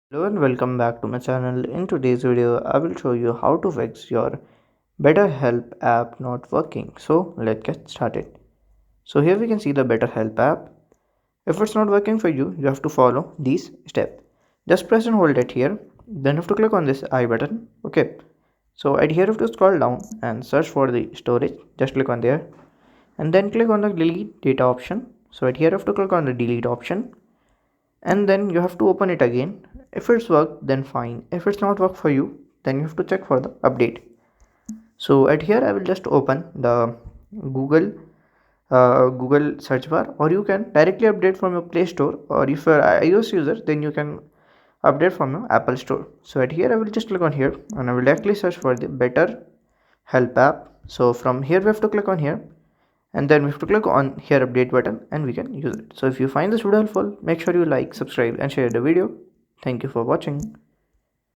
Hello and welcome back to my channel. In today's video, I will show you how to fix your BetterHelp app not working. So let's get started. So here we can see the BetterHelp app. If it's not working for you, you have to follow these steps. Just press and hold it here. Then you have to click on this I button. Okay. So at here you have to scroll down and search for the storage. Just click on there. And then click on the delete data option. So at here you have to click on the delete option and then you have to open it again. If it's worked, then fine. If it's not worked for you, then you have to check for the update. So at here I will just open the google google search bar, or you can directly update from your play store, or if you're an iOS user, then you can update from your Apple store. So at here I will just click on here and I will directly search for the Better Help app. So from here we have to click on here, and then we have to click on here update button, and we can use it. So if you find this video helpful, make sure you like, subscribe and share the video. Thank you for watching.